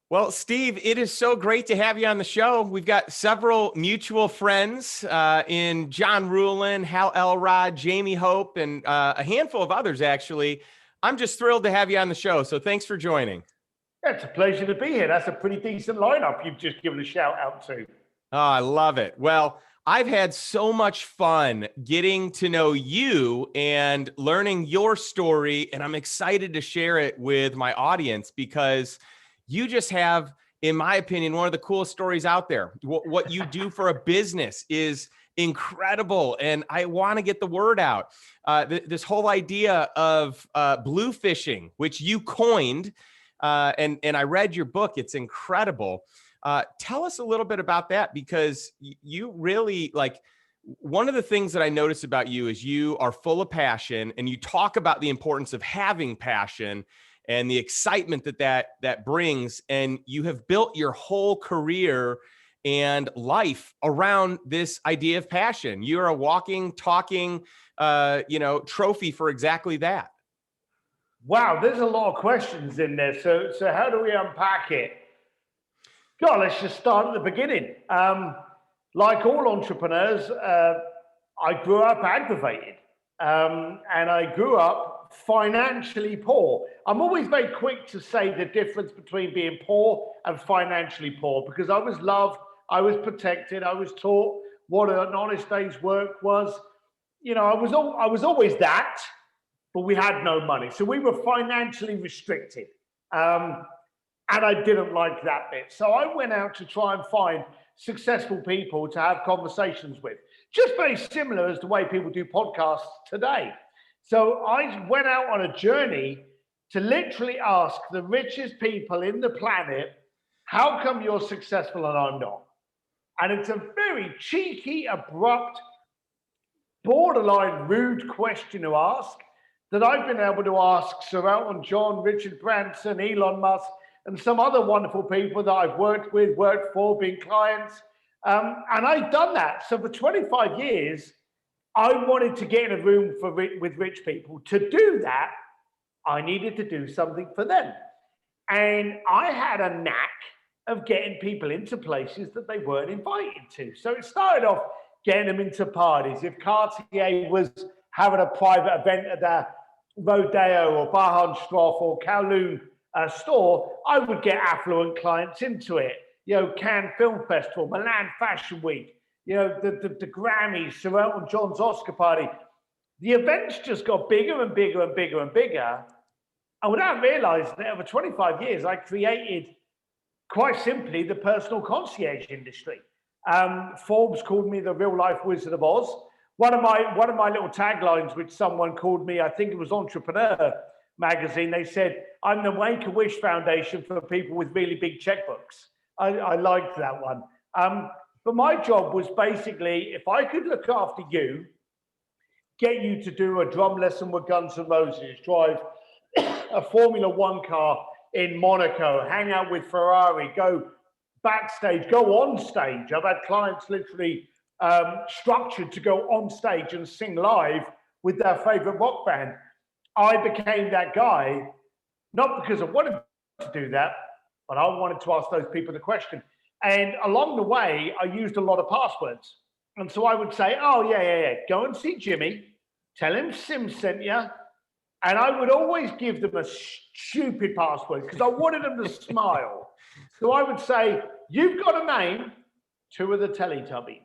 Well, Steve, it is so great to have you on the show. We've got several mutual friends in John Rulin, Hal Elrod, Jamie Hope, and a handful of others, actually. I'm just thrilled to have you on the show. So thanks for joining. Yeah, it's a pleasure to be here. That's a pretty decent lineup you've just given a shout out to. Oh, I love it. Well, I've had so much fun getting to know you and learning your story, and I'm excited to share it with my audience because you just have, in my opinion, one of the coolest stories out there. What you do for a business is incredible, and I want to get the word out. This whole idea of bluefishing, which you coined, and I read your book. It's incredible. Tell us a little bit about that, because you really, like, one of the things that I notice about you is you are full of passion, and you talk about the importance of having passion and the excitement that brings. And you have built your whole career and life around this idea of passion. You're a walking, talking, trophy for exactly that. Wow, there's a lot of questions in there. So how do we unpack it? God, let's just start at the beginning. Like all entrepreneurs, I grew up aggravated, and I grew up financially poor. I'm always very quick to say the difference between being poor and financially poor, because I was loved, I was protected, I was taught what an honest day's work was. I was always that, but we had no money, so we were financially restricted. And I didn't like that bit. So I went out to try and find successful people to have conversations with. Just very similar as the way people do podcasts today. So I went out on a journey to literally ask the richest people in the planet, how come you're successful and I'm not? And it's a very cheeky, abrupt, borderline rude question to ask that I've been able to ask Sir Elton John, Richard Branson, Elon Musk, and some other wonderful people that I've worked with, worked for, been clients. And I've done that. So for 25 years, I wanted to get in a room with rich people. To do that, I needed to do something for them. And I had a knack of getting people into places that they weren't invited to. So it started off getting them into parties. If Cartier was having a private event at the Rodeo or Bahnhof or Kowloon store, I would get affluent clients into it. Cannes Film Festival, Milan Fashion Week, the Grammys, Sir Elton John's Oscar party. The events just got bigger and bigger and bigger and bigger. And without realizing it, over 25 years, I created, quite simply, the personal concierge industry. Forbes called me the real life Wizard of Oz. One of my little taglines, which someone called me, I think it was Entrepreneur magazine, they said, I'm the Make-A-Wish Foundation for people with really big checkbooks. I liked that one. But my job was basically, if I could look after you, get you to do a drum lesson with Guns N' Roses, drive a Formula One car in Monaco, hang out with Ferrari, go backstage, go on stage. I've had clients literally structured to go on stage and sing live with their favorite rock band. I became that guy, not because I wanted to do that, but I wanted to ask those people the question. And along the way, I used a lot of passwords. And so I would say, oh, yeah, go and see Jimmy, tell him Sim sent you. And I would always give them a stupid password because I wanted them to smile. So I would say, you've got a name, 2 of the Teletubbies.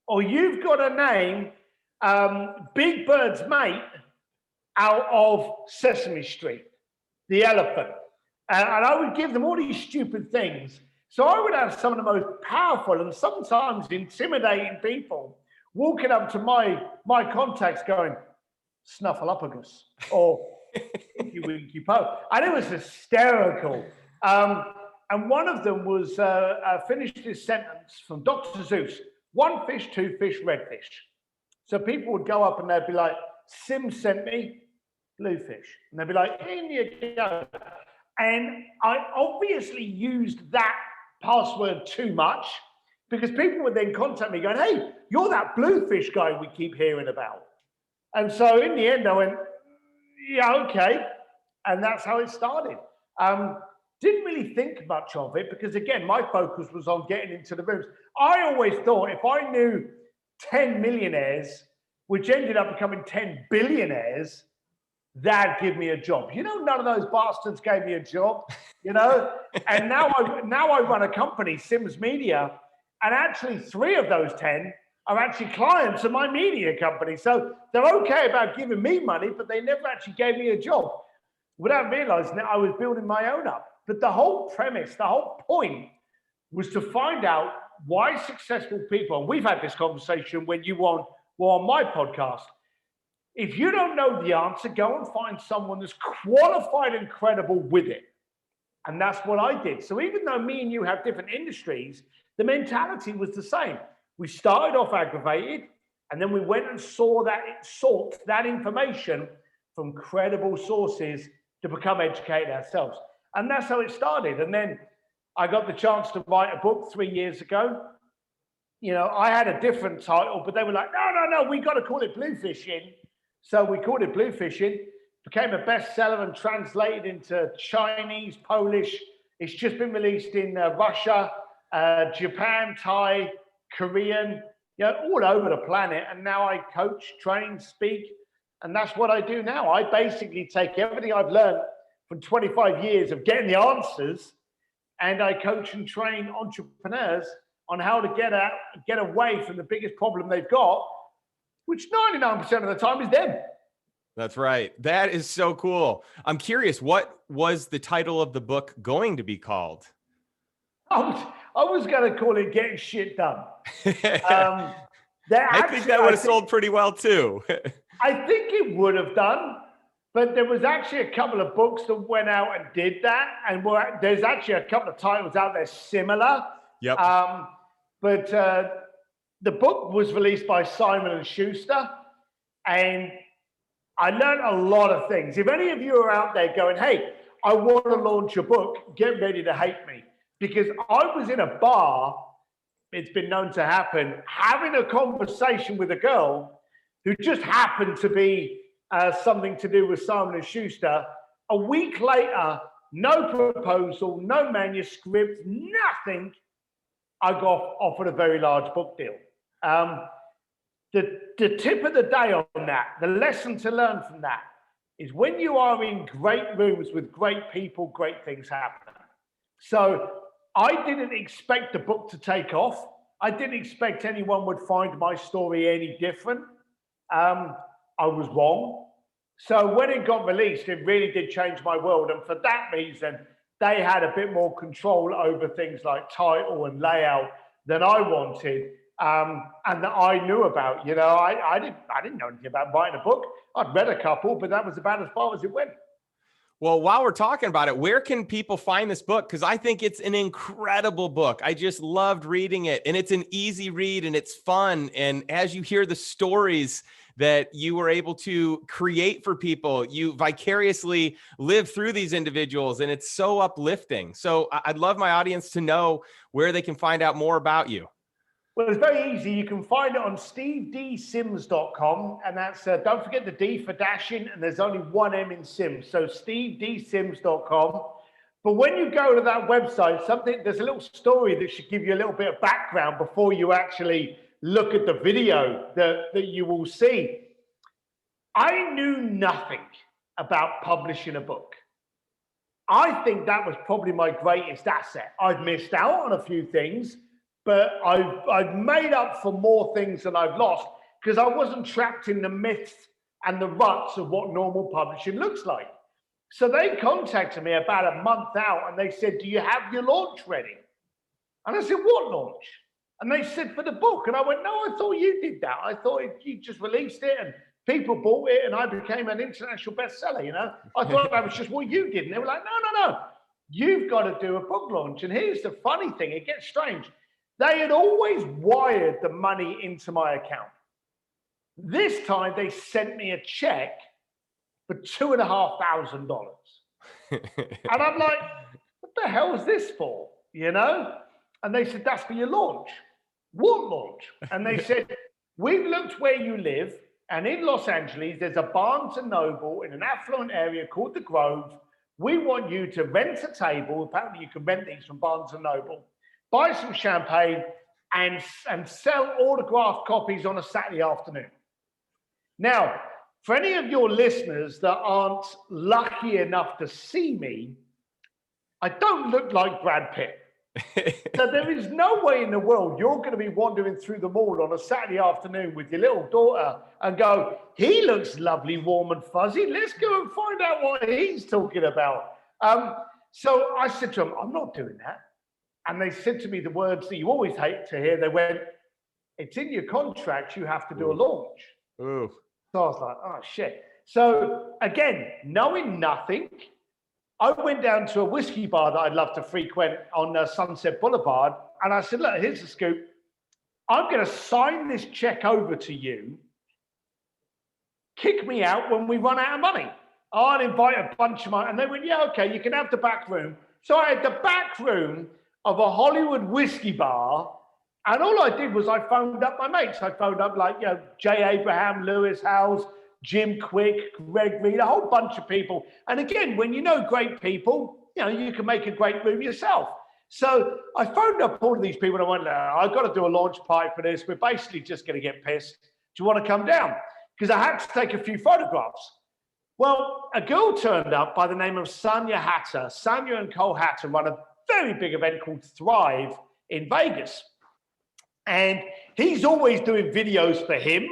Or you've got a name, Big Bird's mate, out of Sesame Street, the elephant. And I would give them all these stupid things. So I would have some of the most powerful and sometimes intimidating people walking up to my contacts going, Snuffleupagus, or Winky Winky Po. And it was hysterical. And one of them was finished his sentence from Dr. Seuss, 1 fish, 2 fish, red fish. So people would go up and they'd be like, Sim sent me Bluefish. And they'd be like, in you go. And I obviously used that password too much because people would then contact me going, hey, you're that Bluefish guy we keep hearing about. And so in the end, I went, yeah, okay. And that's how it started. Didn't really think much of it because, again, my focus was on getting into the rooms. I always thought if I knew 10 millionaires, which ended up becoming 10 billionaires, that'd give me a job. None of those bastards gave me a job, and now I run a company, Sims Media, and actually 3 of those 10 are actually clients of my media company. So they're okay about giving me money, but they never actually gave me a job without realizing that I was building my own up. But the whole premise, the whole point was to find out why successful people, and we've had this conversation when you were on my podcast. If you don't know the answer, go and find someone that's qualified and credible with it. And that's what I did. So even though me and you have different industries, the mentality was the same. We started off aggravated, and then we went and sought that information from credible sources to become educated ourselves. And that's how it started. And then I got the chance to write a book 3 years ago. I had a different title, but they were like, no, we got to call it Bluefishing. So we called it Bluefishing, became a bestseller and translated into Chinese, Polish. It's just been released in Russia, Japan, Thai, Korean, all over the planet. And now I coach, train, speak, and that's what I do now. I basically take everything I've learned from 25 years of getting the answers, and I coach and train entrepreneurs on how to get away from the biggest problem they've got, which 99% of the time is them. That's right. That is so cool. I'm curious, what was the title of the book going to be called? I was going to call it Getting Shit Done. I think that would have sold pretty well too. I think it would have done, but there was actually a couple of books that went out and did that. And there's actually a couple of titles out there similar. Yep. But the book was released by Simon & Schuster, and I learned a lot of things. If any of you are out there going, hey, I want to launch a book, get ready to hate me. Because I was in a bar, it's been known to happen, having a conversation with a girl who just happened to be something to do with Simon & Schuster. A week later, no proposal, no manuscript, nothing. I got offered a very large book deal. The tip of the day on that, the lesson to learn from that, is when you are in great rooms with great people, great things happen. So I didn't expect the book to take off. I didn't expect anyone would find my story any different. I was wrong. So when it got released, it really did change my world. And for that reason, they had a bit more control over things like title and layout than I wanted, and that I knew about. I didn't know anything about writing a book. I'd read a couple, but that was about as far as it went. Well, while we're talking about it, where can people find this book? Because I think it's an incredible book. I just loved reading it, and it's an easy read and it's fun. And as you hear the stories that you were able to create for people, you vicariously live through these individuals, and it's so uplifting. So I'd love my audience to know where they can find out more about you. Well, it's very easy. You can find it on stevedsims.com, and that's, don't forget the D for dashing, and there's only one M in Sims. So stevedsims.com. But when you go to that website, there's a little story that should give you a little bit of background before you actually look at the video that you will see. I knew nothing about publishing a book. I think that was probably my greatest asset. I've missed out on a few things, but I've made up for more things than I've lost because I wasn't trapped in the myths and the ruts of what normal publishing looks like. So they contacted me about a month out and they said, do you have your launch ready? And I said, what launch? And they said, for the book. And I went, no, I thought you did that. I thought you just released it and people bought it and I became an international bestseller, I thought that was just what you did. And they were like, no. You've got to do a book launch. And here's the funny thing, it gets strange. They had always wired the money into my account. This time they sent me a check for $2,500. And I'm like, what the hell is this for? And they said, that's for your launch. What launch? And they said, we've looked where you live, and in Los Angeles, there's a Barnes & Noble in an affluent area called The Grove. We want you to rent a table. Apparently you can rent these from Barnes & Noble, buy some champagne and sell autographed copies on a Saturday afternoon. Now, for any of your listeners that aren't lucky enough to see me, I don't look like Brad Pitt. So there is no way in the world you're going to be wandering through the mall on a Saturday afternoon with your little daughter and go, he looks lovely, warm and fuzzy. Let's go and find out what he's talking about. So I said to him, I'm not doing that. And they said to me the words that you always hate to hear. They went, it's in your contract, you have to do a launch. Ooh. So I was like, oh, shit. So again, knowing nothing, I went down to a whiskey bar that I'd love to frequent on Sunset Boulevard. And I said, look, here's the scoop. I'm going to sign this check over to you. Kick me out when we run out of money. I'll invite a bunch of my... And they went, yeah, okay, you can have the back room. So I had the back room of a Hollywood whiskey bar. And all I did was I phoned up my mates. I phoned up like, you know, Jay Abraham, Lewis Howes, Jim Quick, Greg Reed, a whole bunch of people. And again, when you know great people, you know, you can make a great room yourself. So I phoned up all of these people and I went, no, I've got to do a launch party for this. We're basically just going to get pissed. Do you want to come down? Because I had to take a few photographs. Well, a girl turned up by the name of Sonia Hatter. Sonia and Cole Hatter run a very big event called Thrive in Vegas. And he's always doing videos for him.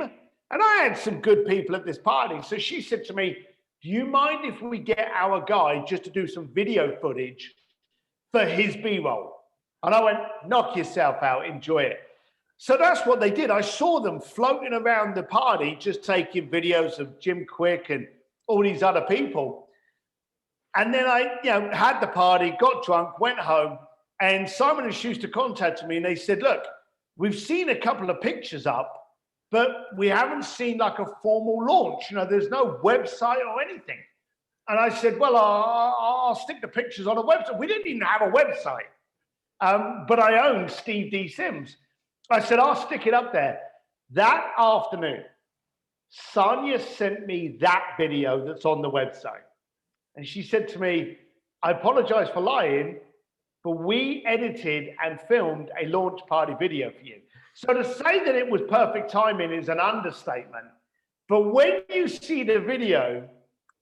And I had some good people at this party. So she said to me, do you mind if we get our guy just to do some video footage for his B-roll? And I went, knock yourself out, enjoy it. So that's what they did. I saw them floating around the party, just taking videos of Jim Quick and all these other people. And then I, had the party, got drunk, went home, and Simon and Schuster contacted me and they said, look, we've seen a couple of pictures up, but we haven't seen like a formal launch. There's no website or anything. And I said, well, I'll stick the pictures on a website. We didn't even have a website, but I own Steve D. Sims. I said, I'll stick it up there. That afternoon, Sonia sent me that video that's on the website. And she said to me, I apologize for lying, but we edited and filmed a launch party video for you. So to say that it was perfect timing is an understatement. But when you see the video,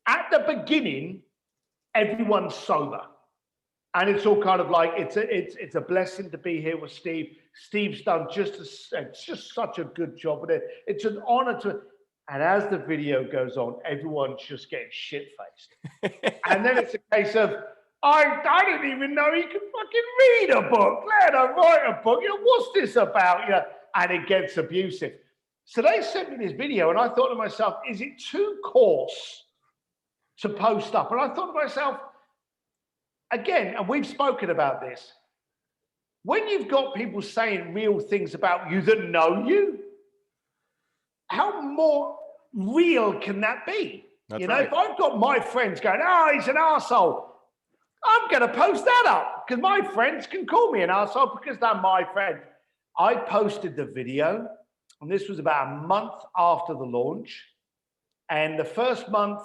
at the beginning, everyone's sober. And it's all kind of like, it's a blessing to be here with Steve. Steve's done it's just such a good job with it. It's an honor to, and as the video goes on, everyone's just getting shit-faced. And then it's a case of, I didn't even know he could fucking read a book, let her write a book. What's this about? And it gets abusive. So they sent me this video and I thought to myself, is it too coarse to post up? And I thought to myself, again, and we've spoken about this, when you've got people saying real things about you that know you, how more real can that be? That's right. If I've got my friends going, he's an arsehole, I'm going to post that up because my friends can call me an arsehole because they're my friend. I posted the video, and this was about a month after the launch. And the first month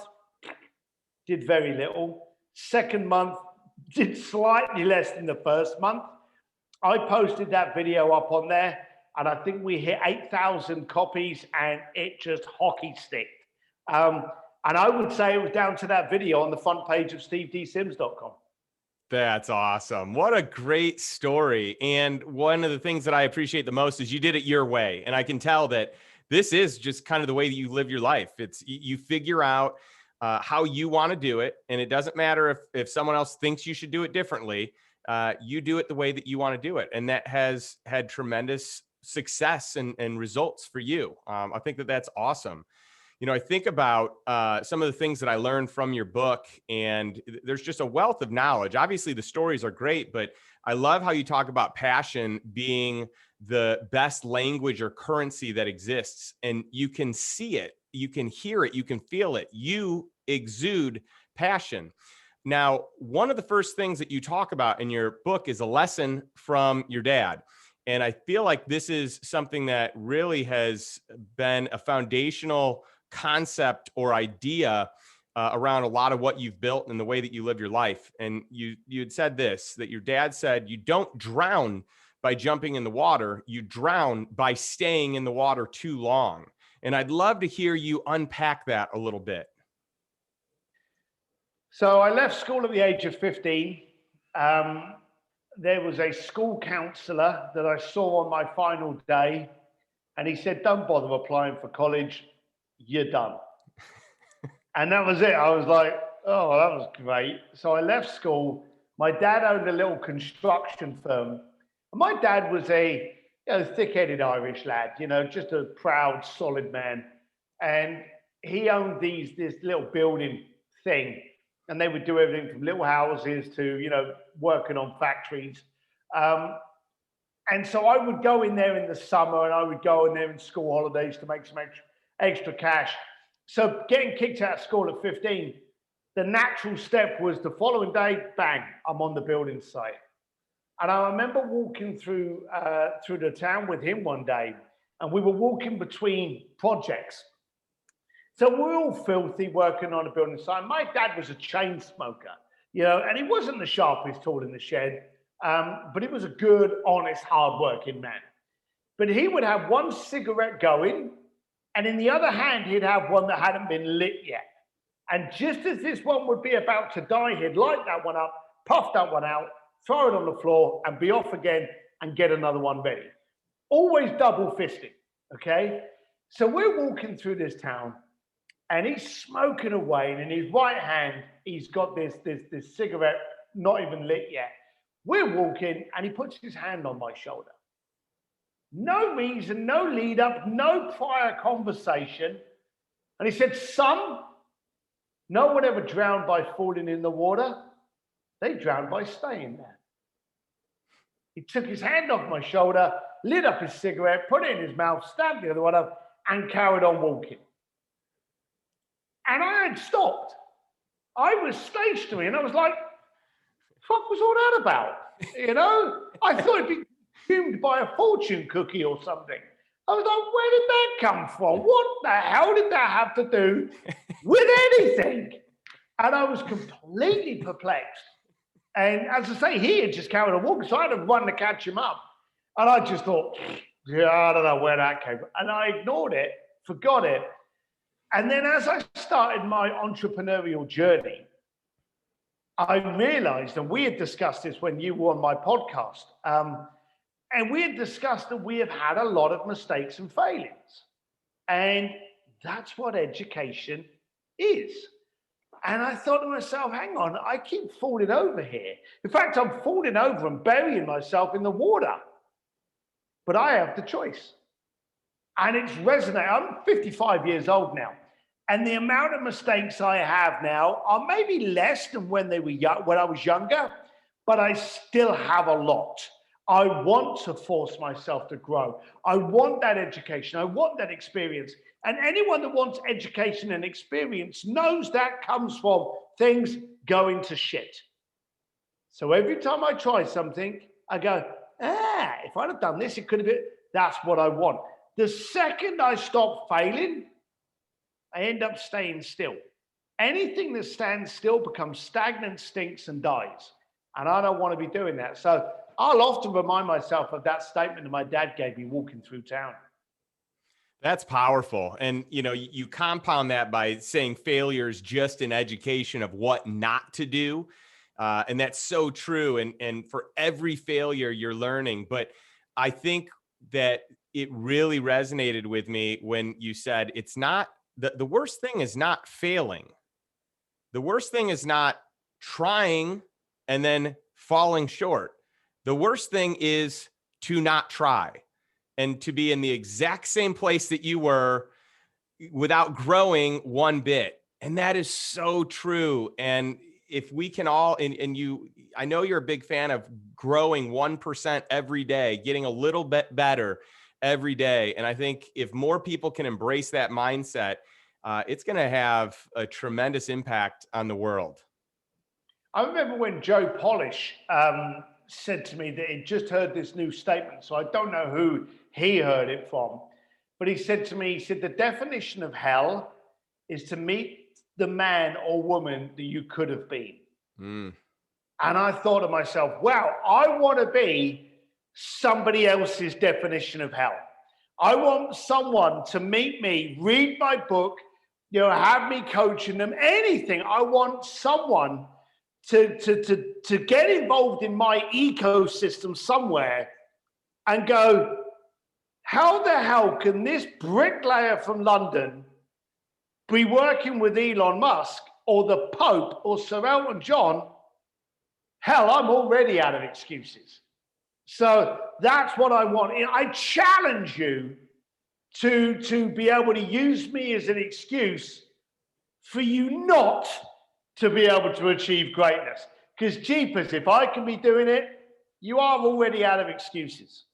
did very little. Second month did slightly less than the first month. I posted that video up on there, and I think we hit 8,000 copies, and it just hockey sticked. And I would say it was down to that video on the front page of steveDsims.com. That's awesome. What a great story. And one of the things that I appreciate the most is you did it your way. And I can tell that this is just kind of the way that you live your life. It's you figure out how you want to do it. And it doesn't matter if someone else thinks you should do it differently. You do it the way that you want to do it. And that has had tremendous success and results for you. I think that that's awesome. I think about some of the things that I learned from your book, and there's just a wealth of knowledge. Obviously, the stories are great, but I love how you talk about passion being the best language or currency that exists. And you can see it, you can hear it, you can feel it. You exude passion. Now, one of the first things that you talk about in your book is a lesson from your dad. And I feel like this is something that really has been a foundational concept or idea around a lot of what you've built and the way that you live your life. And you had said this, that your dad said, you don't drown by jumping in the water, you drown by staying in the water too long. And I'd love to hear you unpack that a little bit. So I left school at the age of 15. There was a school counselor that I saw on my final day, and he said, don't bother applying for college, you're done. And that was it. I was like, oh, well, that was great. So I left school. My dad owned a little construction firm. And my dad was a thick-headed Irish lad, just a proud, solid man. And he owned this little building thing. And they would do everything from little houses to, working on factories. And so I would go in there in the summer, and I would go in there in school holidays to make some extra cash. So getting kicked out of school at 15, the natural step was the following day, bang, I'm on the building site. And I remember walking through the town with him one day, and we were walking between projects. So we're all filthy working on a building site. My dad was a chain smoker, and he wasn't the sharpest tool in the shed, but he was a good, honest, hardworking man. But he would have one cigarette going, and in the other hand, he'd have one that hadn't been lit yet. And just as this one would be about to die, he'd light that one up, puff that one out, throw it on the floor, and be off again and get another one ready. Always double fisting, okay? So we're walking through this town, and he's smoking away, and in his right hand, he's got this cigarette not even lit yet. We're walking, and he puts his hand on my shoulder. No reason, no lead up, no prior conversation. And he said, son, no one ever drowned by falling in the water. They drowned by staying there. He took his hand off my shoulder, lit up his cigarette, put it in his mouth, stabbed the other one up, and carried on walking. And I had stopped. I was stationary, and I was like, fuck was all that about? I thought it'd be consumed by a fortune cookie or something. I was like, where did that come from? What the hell did that have to do with anything? And I was completely perplexed. And as I say, he had just carried on walking, so I had to run to catch him up. And I just thought, yeah, I don't know where that came from. And I ignored it, forgot it. And then as I started my entrepreneurial journey, I realized, and we had discussed this when you were on my podcast, and we had discussed that we have had a lot of mistakes and failures. And that's what education is. And I thought to myself, hang on, I keep falling over here. In fact, I'm falling over and burying myself in the water. But I have the choice. And it's resonating. I'm 55 years old now. And the amount of mistakes I have now are maybe less than when they were when I was younger, but I still have a lot. I want to force myself to grow. I want that education. I want that experience. And anyone that wants education and experience knows that comes from things going to shit. So every time I try something, I go, if I'd have done this, it could have been, that's what I want. The second I stop failing, I end up staying still. Anything that stands still becomes stagnant, stinks, and dies. And I don't want to be doing that. So I'll often remind myself of that statement that my dad gave me walking through town. That's powerful. And, you compound that by saying failure is just an education of what not to do. And that's so true. And for every failure, you're learning. But I think that it really resonated with me when you said it's not, the worst thing is not failing. The worst thing is not trying and then falling short. The worst thing is to not try and to be in the exact same place that you were without growing one bit. And that is so true. And if we can all, I know you're a big fan of growing 1% every day, getting a little bit better every day. And I think if more people can embrace that mindset, it's going to have a tremendous impact on the world. I remember when Joe Polish said to me that he'd just heard this new statement. So I don't know who he heard it from, but he said to me, the definition of hell is to meet the man or woman that you could have been. Mm. And I thought to myself, wow, I want to be somebody else's definition of hell. I want someone to meet me, read my book, have me coaching them, anything. I want someone to get involved in my ecosystem somewhere and go, how the hell can this bricklayer from London be working with Elon Musk or the Pope or Sir Elton John? Hell, I'm already out of excuses. So that's what I want. I challenge you to be able to use me as an excuse for you not to be able to achieve greatness. Because jeepers, if I can be doing it, you are already out of excuses.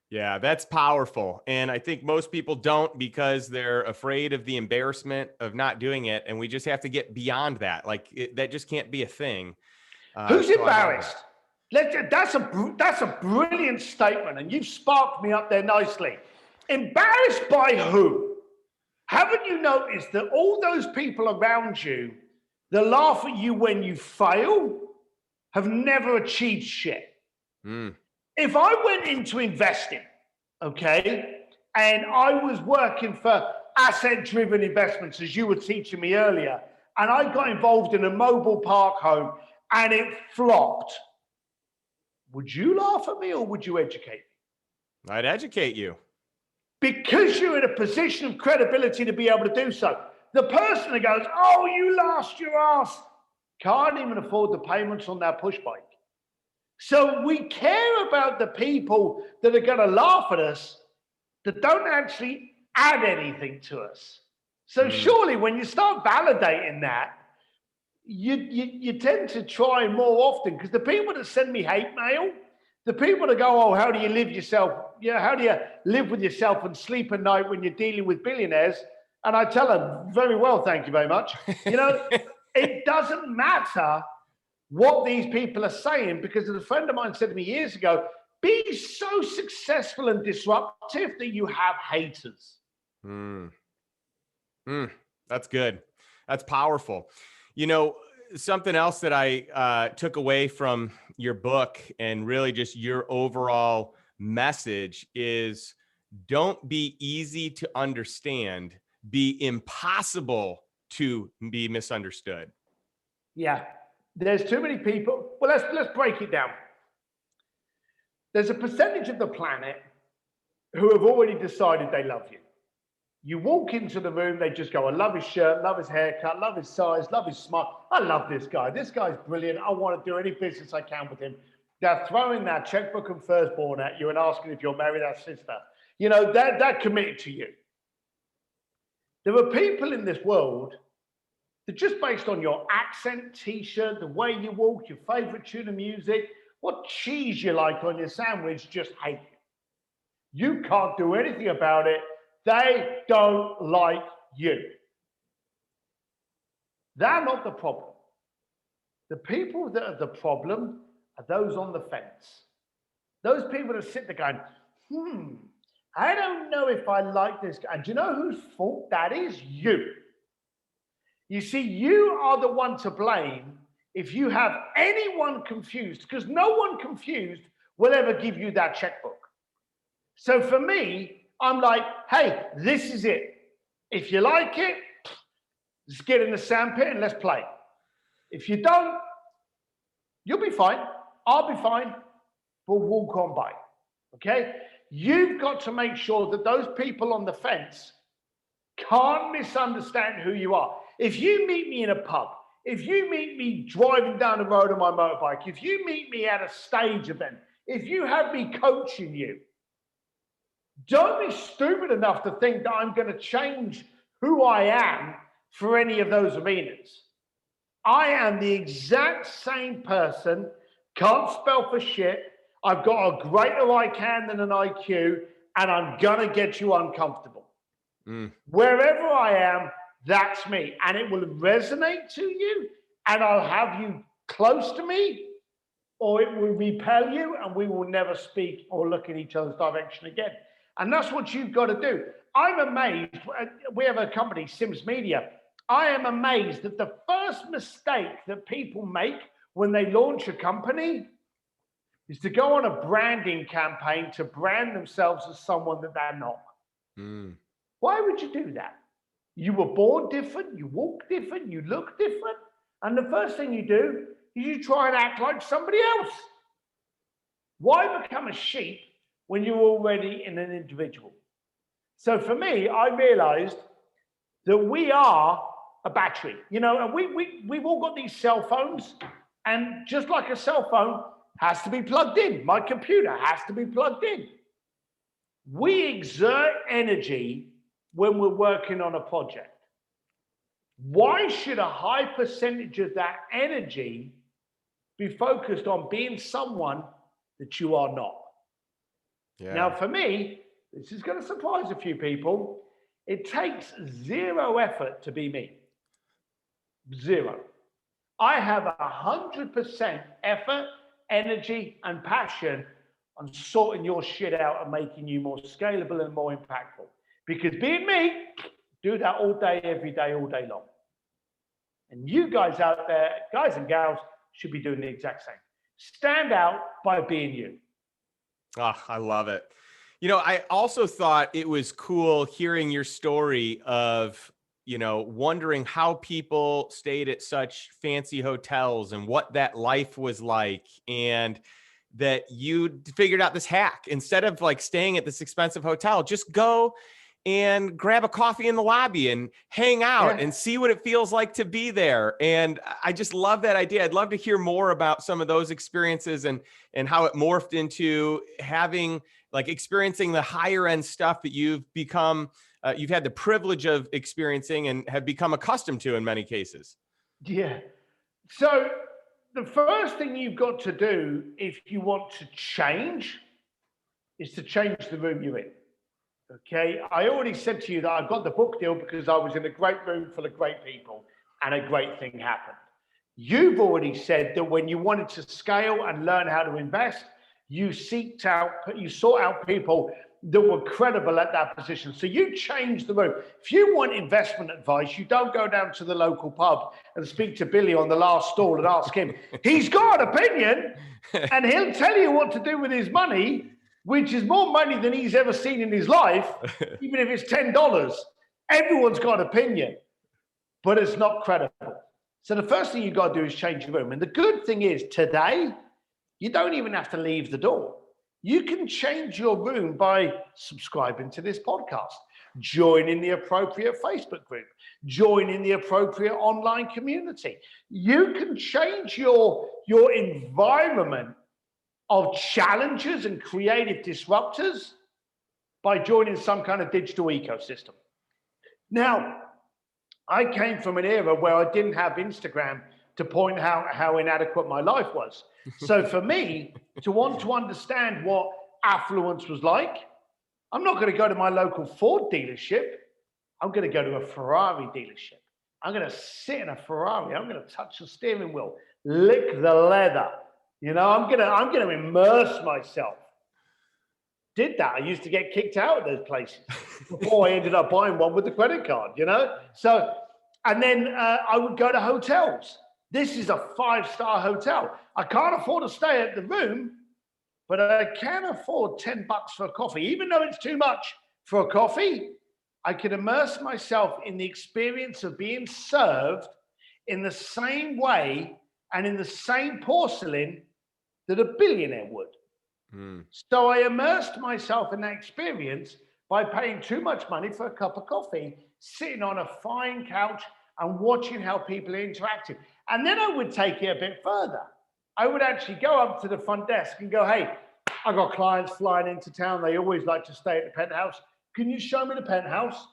Yeah, that's powerful. And I think most people don't because they're afraid of the embarrassment of not doing it. And we just have to get beyond that. That just can't be a thing. Who's embarrassed? That's a brilliant statement. And you've sparked me up there nicely. Embarrassed by who? Haven't you noticed that all those people around you that laugh at you when you fail have never achieved shit? Mm. If I went into investing, okay, and I was working for asset-driven investments, as you were teaching me earlier, and I got involved in a mobile park home and it flopped, would you laugh at me or would you educate me? I'd educate you. Because you're in a position of credibility to be able to do so. The person that goes, oh, you lost your ass, can't even afford the payments on that push bike. So we care about the people that are going to laugh at us that don't actually add anything to us. So surely when you start validating that, you tend to try more often, because the people that send me hate mail, the people that go, oh, how do you live yourself? How do you live with yourself and sleep at night when you're dealing with billionaires? And I tell them, very well, thank you very much. It doesn't matter what these people are saying, because as a friend of mine said to me years ago, be so successful and disruptive that you have haters. That's good. That's powerful. Something else that I took away from your book and really just your overall message is don't be easy to understand, be impossible to be misunderstood. Yeah. There's too many people. Well, let's break it down. There's a percentage of the planet who have already decided they love you. You walk into the room, they just go, I love his shirt, love his haircut, love his size, love his smile. I love this guy. This guy's brilliant. I want to do any business I can with him. They're throwing that checkbook and firstborn at you and asking if you'll marry that sister. They're committed to you. There are people in this world that just based on your accent, t-shirt, the way you walk, your favorite tune of music, what cheese you like on your sandwich, just hate you. You can't do anything about it. They don't like you. They're not the problem. The people that are the problem are those on the fence. Those people that sit there going, I don't know if I like this guy. And do you know whose fault that is? You. You see, you are the one to blame if you have anyone confused, because no one confused will ever give you that checkbook. So for me, I'm like, hey, this is it. If you like it, let's get in the sandpit and let's play. If you don't, you'll be fine. I'll be fine. We'll walk on by. Okay? You've got to make sure that those people on the fence can't misunderstand who you are. If you meet me in a pub, if you meet me driving down the road on my motorbike, if you meet me at a stage event, if you have me coaching you, don't be stupid enough to think that I'm going to change who I am for any of those arenas. I am the exact same person, can't spell for shit. I've got a greater ICANN than an IQ, and I'm going to get you uncomfortable. Wherever I am, that's me. And it will resonate to you, and I'll have you close to me, or it will repel you, and we will never speak or look in each other's direction again. And that's what you've got to do. I'm amazed. We have a company, Sims Media. I am amazed that the first mistake that people make when they launch a company is to go on a branding campaign to brand themselves as someone that they're not. Mm. Why would you do that? You were born different, you walk different, you look different, and the first thing you do is you try and act like somebody else. Why become a sheep when you're already an individual? So for me, I realized that we are a battery, you know, and we've all got these cell phones, and just like a cell phone has to be plugged in, my computer has to be plugged in. We exert energy when we're working on a project. Why should a high percentage of that energy be focused on being someone that you are not? Yeah. Now, for me, this is going to surprise a few people. It takes zero effort to be me. Zero. I have 100% effort, energy, and passion on sorting your shit out and making you more scalable and more impactful. Because being me, do that all day, every day, all day long. And you guys out there, guys and gals, should be doing the exact same. Stand out by being you. Oh, I love it. You know, I also thought it was cool hearing your story of, you know, wondering how people stayed at such fancy hotels and what that life was like, and that you figured out this hack. Instead of like staying at this expensive hotel, just go and grab a coffee in the lobby and hang out and see what it feels like to be there. And I just love that idea. I'd love to hear more about some of those experiences and how it morphed into having, like, experiencing the higher end stuff that you've become, you've had the privilege of experiencing and have become accustomed to in many cases. Yeah. So the first thing you've got to do if you want to change is to change the room you're in. Okay. I already said to you that I got the book deal because I was in a great room full of great people and a great thing happened. You've already said that when you wanted to scale and learn how to invest, you sought out people that were credible at that position. So you changed the room. If you want investment advice, you don't go down to the local pub and speak to Billy on the last stall and ask him. He's got an opinion and he'll tell you what to do with his money, which is more money than he's ever seen in his life, even if it's $10. Everyone's got an opinion, but it's not credible. So the first thing you've got to do is change your room. And the good thing is today, you don't even have to leave the door. You can change your room by subscribing to this podcast, joining the appropriate Facebook group, joining the appropriate online community. You can change your environment of challengers and creative disruptors by joining some kind of digital ecosystem. Now, I came from an era where I didn't have Instagram to point out how inadequate my life was. So for me, to want to understand what affluence was like, I'm not going to go to my local Ford dealership. I'm going to go to a Ferrari dealership. I'm going to sit in a Ferrari. I'm going to touch the steering wheel, lick the leather. You know, I'm going to immerse myself. Did that. I used to get kicked out of those places before I ended up buying one with the credit card, you know? So, and then I would go to hotels. This is a 5-star hotel. I can't afford to stay at the room, but I can afford $10 for a coffee. Even though it's too much for a coffee, I can immerse myself in the experience of being served in the same way and in the same porcelain that a billionaire would. So I immersed myself in that experience by paying too much money for a cup of coffee, sitting on a fine couch and watching how people interacted. And then I would take it a bit further. I would actually go up to the front desk and go, hey, I got clients flying into town. They always like to stay at the penthouse. Can you show me the penthouse?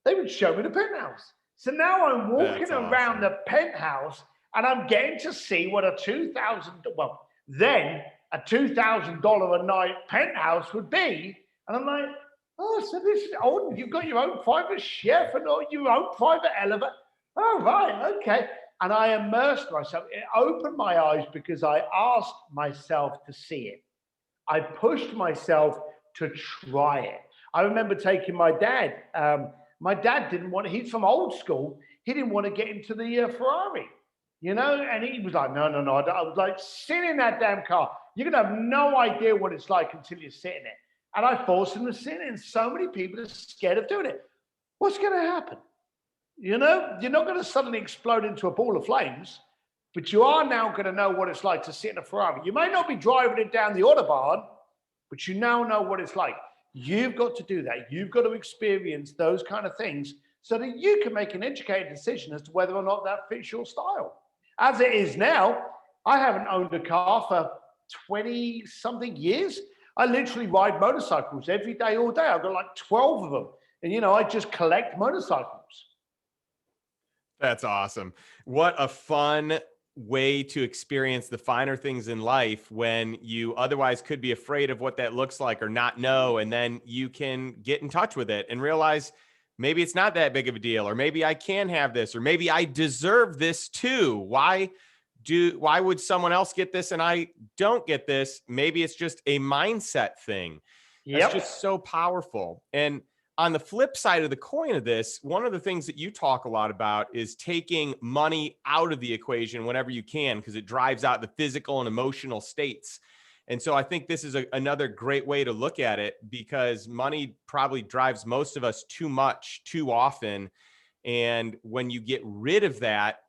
They would show me the penthouse. So now I'm walking around the penthouse and I'm getting to see what a $2,000 a night penthouse would be. And I'm like, oh, so this is, oh, you've got your own private chef and your own private elevator. Oh, right, okay. And I immersed myself. It opened my eyes because I asked myself to see it. I pushed myself to try it. I remember taking my dad My dad didn't want, he's from old school. He didn't want to get into the Ferrari, you know? And he was like, no, no, no. I was like, sit in that damn car. You're going to have no idea what it's like until you sit in it. And I forced him to sit in it. And so many people are scared of doing it. What's going to happen? You know, you're not going to suddenly explode into a ball of flames, but you are now going to know what it's like to sit in a Ferrari. You may not be driving it down the Autobahn, but you now know what it's like. You've got to do that. You've got to experience those kind of things so that you can make an educated decision as to whether or not that fits your style. As it is now, I haven't owned a car for 20 something years. I literally ride motorcycles every day, all day. I've got like 12 of them. And, you know, I just collect motorcycles. That's awesome. What a fun way to experience the finer things in life when you otherwise could be afraid of what that looks like or not know. And then you can get in touch with it and realize maybe it's not that big of a deal, or maybe I can have this, or maybe I deserve this too. Why would someone else get this and I don't get this? Maybe it's just a mindset thing. It's just so powerful. And on the flip side of the coin of this, one of the things that you talk a lot about is taking money out of the equation whenever you can, because it drives out the physical and emotional states. And so I think this is another great way to look at it, because money probably drives most of us too much, too often. And when you get rid of that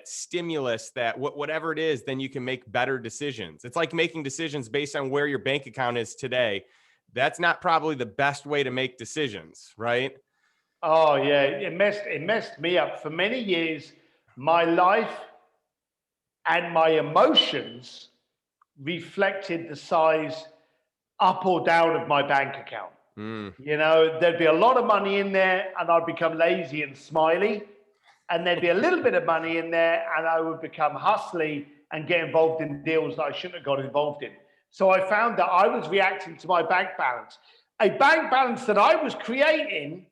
stimulus, that whatever it is, then you can make better decisions. It's like making decisions based on where your bank account is today. That's not probably the best way to make decisions, right? Oh yeah, it messed me up for many years. My life and my emotions reflected the size up or down of my bank account. You know, there'd be a lot of money in there and I'd become lazy and smiley. And there'd be a little bit of money in there and I would become hustly and get involved in deals that I shouldn't have got involved in. So I found that I was reacting to my bank balance, a bank balance that I was creating,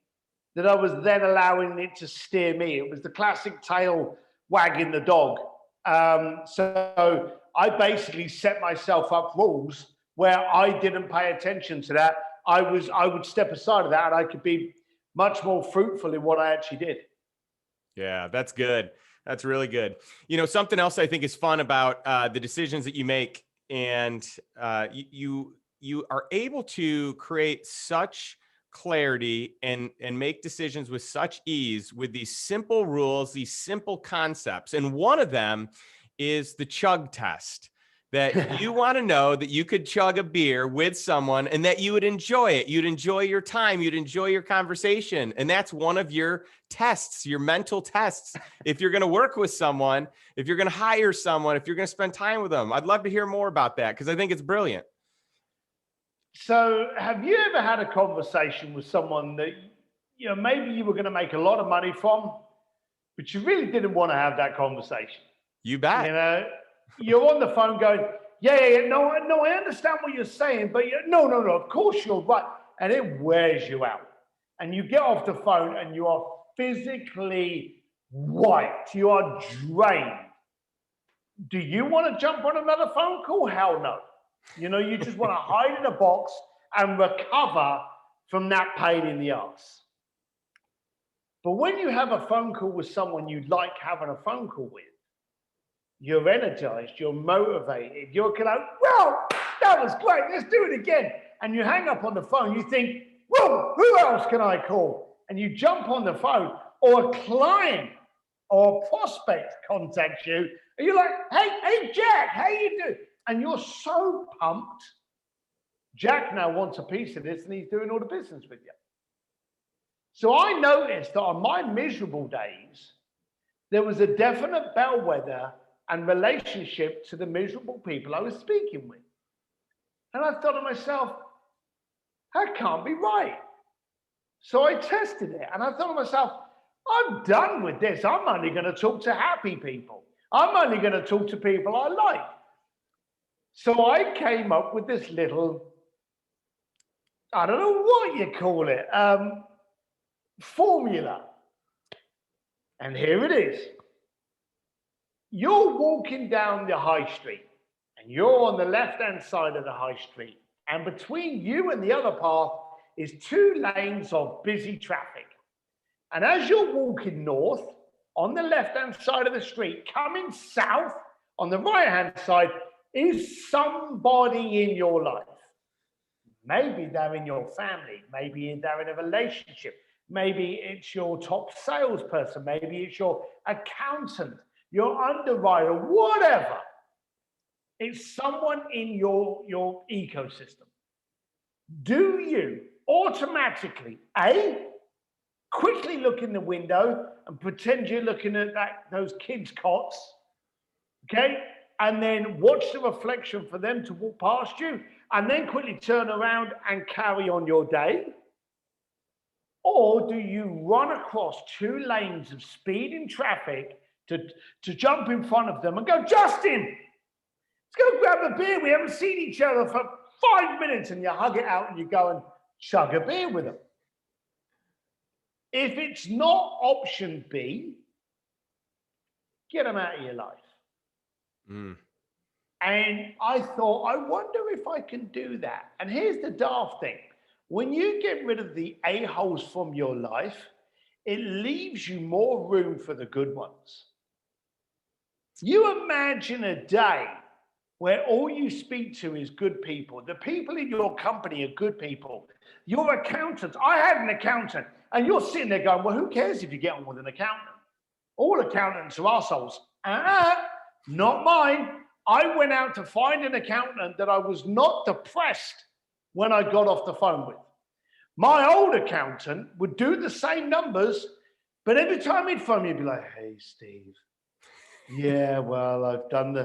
that I was then allowing it to steer me. It was the classic tail wagging the dog. So I basically set myself up rules where I didn't pay attention to that. I would step aside of that and I could be much more fruitful in what I actually did. Yeah, that's good. That's really good. You know, something else I think is fun about the decisions that you make, and you are able to create such clarity and make decisions with such ease with these simple rules, these simple concepts. And one of them is the chug test, that you want to know that you could chug a beer with someone and that you would enjoy it. You'd enjoy your time. You'd enjoy your conversation. And that's one of your tests, your mental tests. If you're going to work with someone, if you're going to hire someone, if you're going to spend time with them, I'd love to hear more about that, because I think it's brilliant. So have you ever had a conversation with someone that, you know, maybe you were going to make a lot of money from, but you really didn't want to have that conversation? You bet. You know, you're on the phone going, yeah, no, I understand what you're saying, but no, of course you're right. And it wears you out. And you get off the phone and you are physically wiped. You are drained. Do you want to jump on another phone call? Hell no. You know, you just want to hide in a box and recover from that pain in the ass. But when you have a phone call with someone you like having a phone call with, you're energized, you're motivated, you're kind of, well, that was great, let's do it again. And you hang up on the phone, you think, well, who else can I call? And you jump on the phone, or a client or a prospect contacts you, and you're like, hey, Jack, how you doing? And you're so pumped. Jack now wants a piece of this and he's doing all the business with you. So I noticed that on my miserable days, there was a definite bellwether and relationship to the miserable people I was speaking with. And I thought to myself, that can't be right. So I tested it and I thought to myself, I'm done with this. I'm only going to talk to happy people. I'm only going to talk to people I like. So I came up with this little, I don't know what you call it, formula. And here it is. You're walking down the high street and you're on the left-hand side of the high street. And between you and the other path is 2 lanes of busy traffic. And as you're walking north, on the left-hand side of the street, coming south, on the right-hand side, is somebody in your life. Maybe they're in your family. Maybe they're in a relationship. Maybe it's your top salesperson. Maybe it's your accountant, your underwriter, whatever. It's someone in your ecosystem. Do you automatically, A, quickly look in the window and pretend you're looking at those kids' cots, okay? And then watch the reflection for them to walk past you, and then quickly turn around and carry on your day? Or do you run across 2 lanes of speeding traffic to jump in front of them and go, Justin, let's go grab a beer. We haven't seen each other for 5 minutes, and you hug it out and you go and chug a beer with them? If it's not option B, get them out of your life. And I thought, I wonder if I can do that. And here's the daft thing. When you get rid of the a-holes from your life, it leaves you more room for the good ones. You imagine a day where all you speak to is good people. The people in your company are good people. Your accountant, I had an accountant, and you're sitting there going, well, who cares if you get on with an accountant? All accountants are assholes. Not mine. I went out to find an accountant that I was not depressed when I got off the phone with. My old accountant would do the same numbers, but every time he'd phone me, he'd be like, hey, Steve. Yeah, well, I've done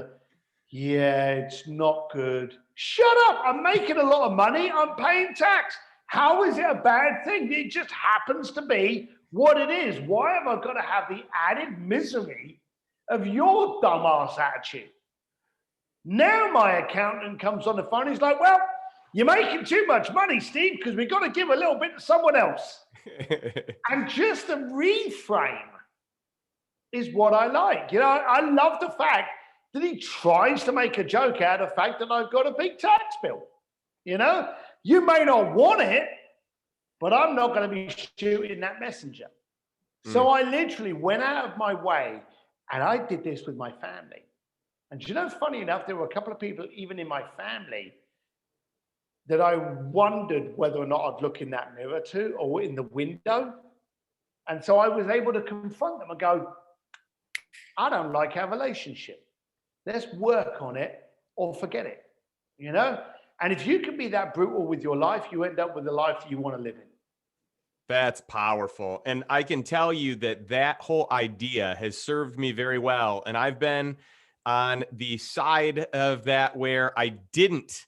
yeah, it's not good. Shut up. I'm making a lot of money. I'm paying tax. How is it a bad thing? It just happens to be what it is. Why have I got to have the added misery of your dumbass attitude? Now my accountant comes on the phone. He's like, well, you're making too much money, Steve, because we've got to give a little bit to someone else. And just the reframe is what I like. You know, I love the fact that he tries to make a joke out of the fact that I've got a big tax bill. You know, you may not want it, but I'm not going to be shooting that messenger. So I literally went out of my way, and I did this with my family. And you know, funny enough, there were a couple of people, even in my family, that I wondered whether or not I'd look in that mirror to or in the window. And so I was able to confront them and go, I don't like our relationship. Let's work on it or forget it, you know? And if you can be that brutal with your life, you end up with the life that you want to live in. That's powerful. And I can tell you that that whole idea has served me very well. And I've been on the side of that where I didn't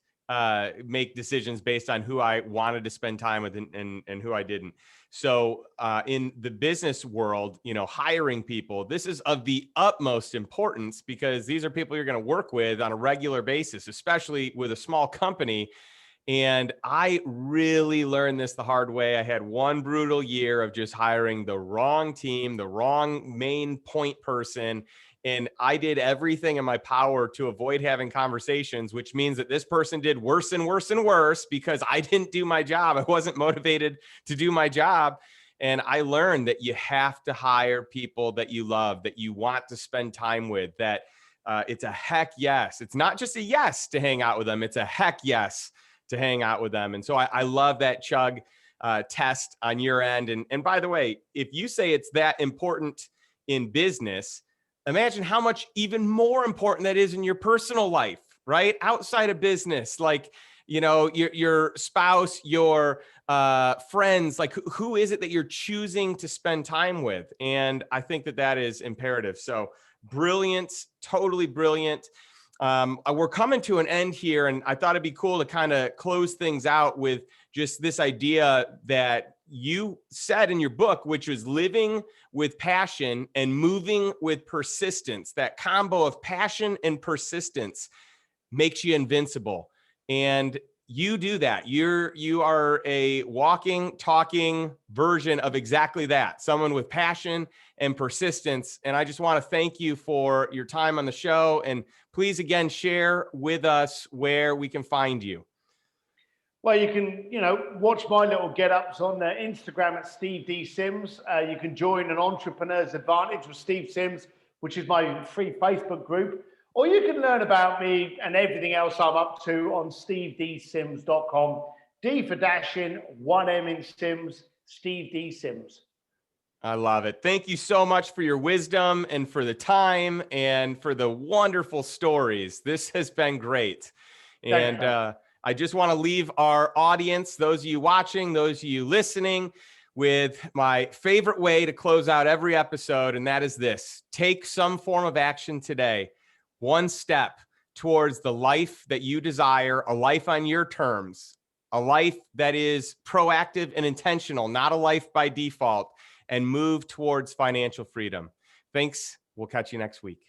make decisions based on who I wanted to spend time with and who I didn't. So in the business world, you know, hiring people, this is of the utmost importance because these are people you're going to work with on a regular basis, especially with a small company. And I really learned this the hard way. I had one brutal year of just hiring the wrong team, the wrong main point person. And I did everything in my power to avoid having conversations, which means that this person did worse and worse and worse because I didn't do my job. I wasn't motivated to do my job. And I learned that you have to hire people that you love, that you want to spend time with, that it's a heck yes. It's not just a yes to hang out with them. It's a heck yes to hang out with them. And so I love that chug test on your end. And by the way, if you say it's that important in business, imagine how much even more important that is in your personal life, right? Outside of business, like, you know, your spouse, your friends, like who is it that you're choosing to spend time with? And I think that that is imperative. So brilliant, totally brilliant. We're coming to an end here, and I thought it'd be cool to kind of close things out with just this idea that you said in your book, which was living with passion and moving with persistence. That combo of passion and persistence makes you invincible. And you do that. You are a walking, talking version of exactly that. Someone with passion and persistence. And I just want to thank you for your time on the show. And please, again, share with us where we can find you. Well, you can, watch my little get-ups on Instagram at Steve D Sims. You can join an Entrepreneur's Advantage with Steve Sims, which is my free Facebook group. Or you can learn about me and everything else I'm up to on steveDsims.com. D for dashing, 1M in Sims, Steve D Sims. I love it. Thank you so much for your wisdom and for the time and for the wonderful stories. This has been great. And I just want to leave our audience, those of you watching, those of you listening, with my favorite way to close out every episode, and that is this: take some form of action today, one step towards the life that you desire, a life on your terms, a life that is proactive and intentional, not a life by default, and move towards financial freedom. Thanks. We'll catch you next week.